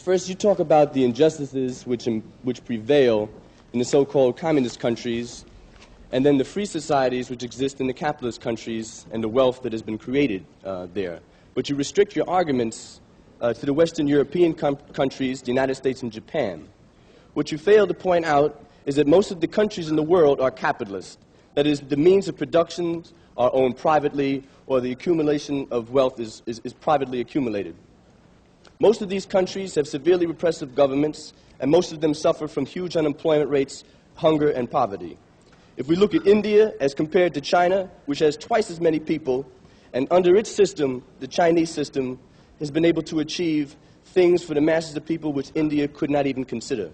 First, you talk about the injustices which prevail in the so-called communist countries, and then the free societies which exist in the capitalist countries and the wealth that has been created there. But you restrict your arguments to the Western European countries, the United States and Japan. What you fail to point out is that most of the countries in the world are capitalist. That is, the means of production are owned privately, or the accumulation of wealth is privately accumulated. Most of these countries have severely repressive governments, and most of them suffer from huge unemployment rates, hunger, and poverty. If we look at India as compared to China, which has twice as many people, and under its system, the Chinese system, has been able to achieve things for the masses of people which India could not even consider.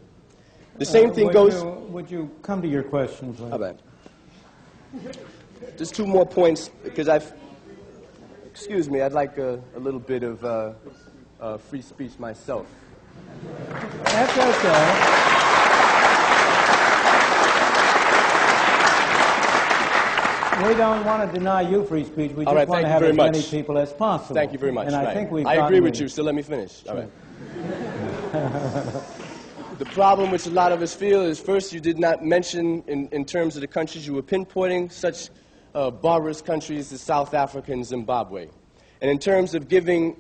The same thing goes... Would you come to your question, please? How bad? Just two more points, because excuse me, I'd like a little bit of free speech myself. That's okay. We don't want to deny you free speech. We just want to have as many people as possible. Thank you very much. And I think we've I agree with you, so let me finish. Sure. All right. The problem which a lot of us feel is, first, you did not mention, in terms of the countries you were pinpointing, such barbarous countries as South Africa and Zimbabwe. And in terms of giving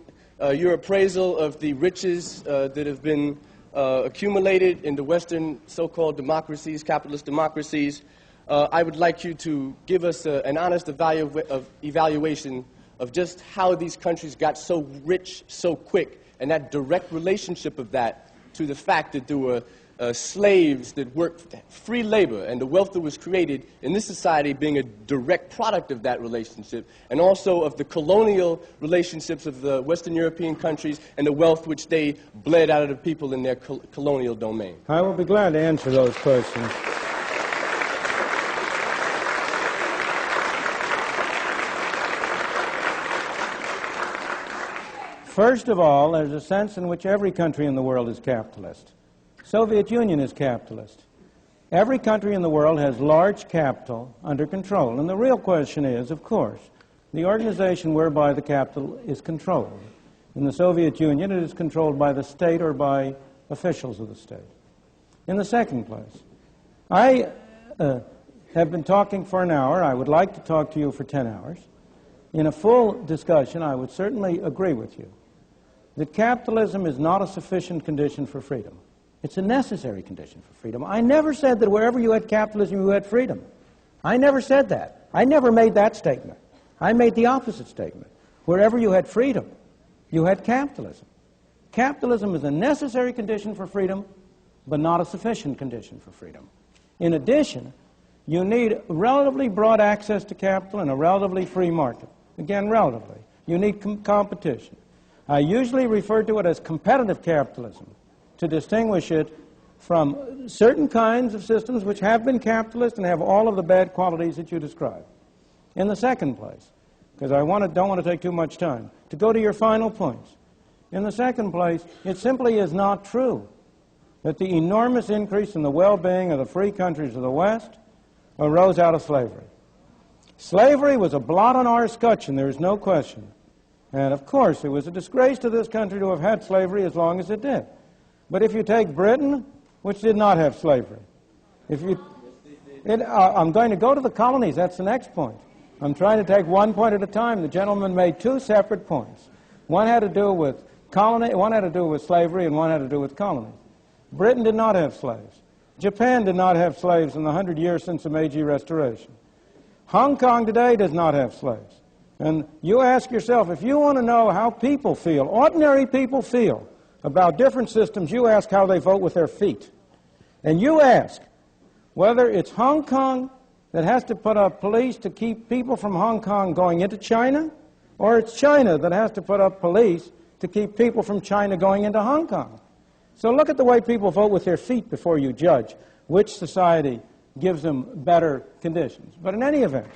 your appraisal of the riches that have been accumulated in the Western so-called democracies, capitalist democracies, I would like you to give us an honest evaluation of just how these countries got so rich so quick, and that direct relationship of that to the fact that there were slaves that worked free labor, and the wealth that was created in this society being a direct product of that relationship, and also of the colonial relationships of the Western European countries and the wealth which they bled out of the people in their colonial domain. I will be glad to answer those questions. First of all, there's a sense in which every country in the world is capitalist. Soviet Union is capitalist. Every country in the world has large capital under control. And the real question is, of course, the organization whereby the capital is controlled. In the Soviet Union, it is controlled by the state or by officials of the state. In the second place, I have been talking for an hour. I would like to talk to you for 10 hours. In a full discussion, I would certainly agree with you that capitalism is not a sufficient condition for freedom. It's a necessary condition for freedom. I never said that wherever you had capitalism, you had freedom. I never said that. I never made that statement. I made the opposite statement. Wherever you had freedom, you had capitalism. Capitalism is a necessary condition for freedom, but not a sufficient condition for freedom. In addition, you need relatively broad access to capital and a relatively free market. Again, relatively. You need competition. I usually refer to it as competitive capitalism to distinguish it from certain kinds of systems which have been capitalist and have all of the bad qualities that you describe. In the second place, because I don't want to take too much time, to go to your final points. In the second place, it simply is not true that the enormous increase in the well-being of the free countries of the West arose out of slavery. Slavery was a blot on our scutcheon, there is no question. And of course, it was a disgrace to this country to have had slavery as long as it did. But if you take Britain, which did not have slavery, I'm going to go to the colonies, that's the next point. I'm trying to take one point at a time. The gentleman made two separate points. One had to do with slavery, and one had to do with colonies. Britain did not have slaves. Japan did not have slaves in the 100 years since the Meiji Restoration. Hong Kong today does not have slaves. And you ask yourself, if you want to know how people feel, ordinary people feel about different systems, you ask how they vote with their feet. And you ask whether it's Hong Kong that has to put up police to keep people from Hong Kong going into China, or it's China that has to put up police to keep people from China going into Hong Kong. So look at the way people vote with their feet before you judge which society gives them better conditions. But in any event,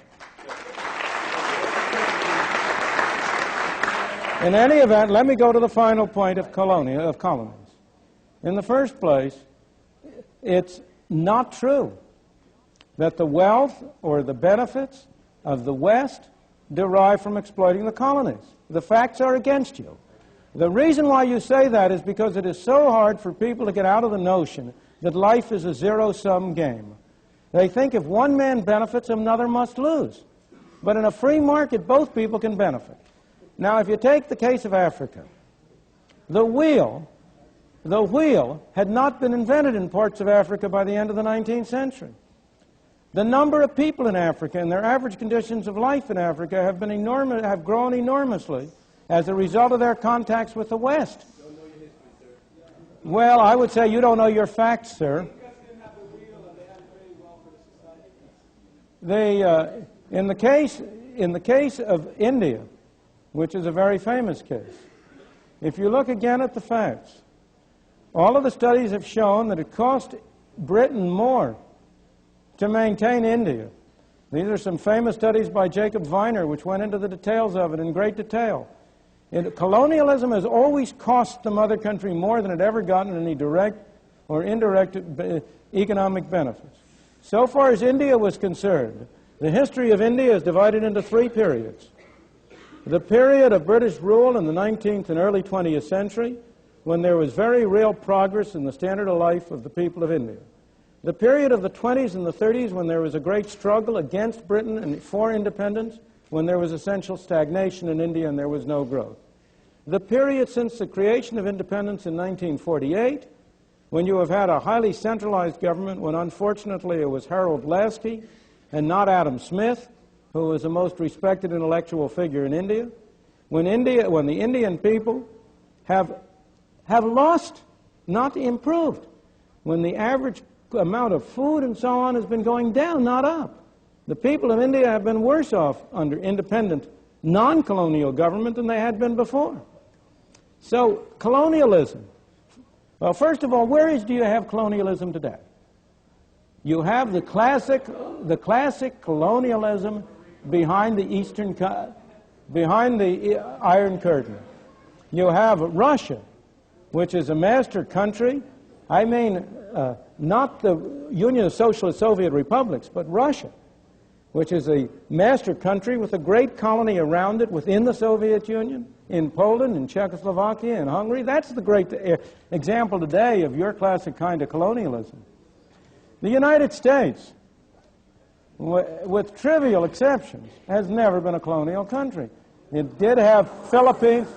let me go to the final point of colonies. In the first place, it's not true that the wealth or the benefits of the West derive from exploiting the colonies. The facts are against you. The reason why you say that is because it is so hard for people to get out of the notion that life is a zero-sum game. They think if one man benefits, another must lose. But in a free market, both people can benefit. Now, if you take the case of Africa, the wheel had not been invented in parts of Africa by the end of the 19th century. The number of people in Africa and their average conditions of life in Africa have grown enormously as a result of their contacts with the West. You don't know your history, sir. Well, I would say you don't know your facts, sir. Because they didn't have the wheel and they had it very well for the society. In the case of India, which is a very famous case, if you look again at the facts, all of the studies have shown that it cost Britain more to maintain India. These are some famous studies by Jacob Viner, which went into the details of it in great detail. Colonialism has always cost the mother country more than it ever gotten any direct or indirect economic benefits. So far as India was concerned, the history of India is divided into three periods. The period of British rule in the 19th and early 20th century, when there was very real progress in the standard of life of the people of India. The period of the 20s and the 30s, when there was a great struggle against Britain and for independence, when there was essential stagnation in India and there was no growth. The period since the creation of independence in 1948, when you have had a highly centralized government, when unfortunately it was Harold Lasky and not Adam Smith, who was the most respected intellectual figure in India, when the Indian people have lost, not improved, when the average amount of food and so on has been going down, not up. The people of India have been worse off under independent, non-colonial government than they had been before. So, colonialism. Well, first of all, where do you have colonialism today? You have the classic colonialism behind the Iron Curtain. You have Russia, which is a master country. I mean, not the Union of Socialist Soviet Republics, but Russia, which is a master country with a great colony around it within the Soviet Union, in Poland, in Czechoslovakia, in Hungary. That's the great example today of your classic kind of colonialism. The United States, with trivial exceptions, has never been a colonial country. It did have Philippines.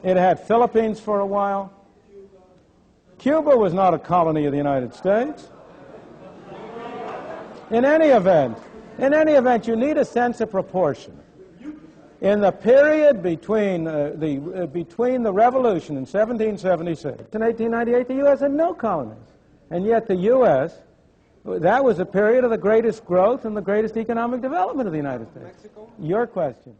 It had Philippines for a while. Cuba was not a colony of the United States. In any event, you need a sense of proportion. In the period between the revolution in 1776 and 1898, the U.S. had no colonies. And yet the U.S., that was a period of the greatest growth and the greatest economic development of the United States. Mexico? Your question.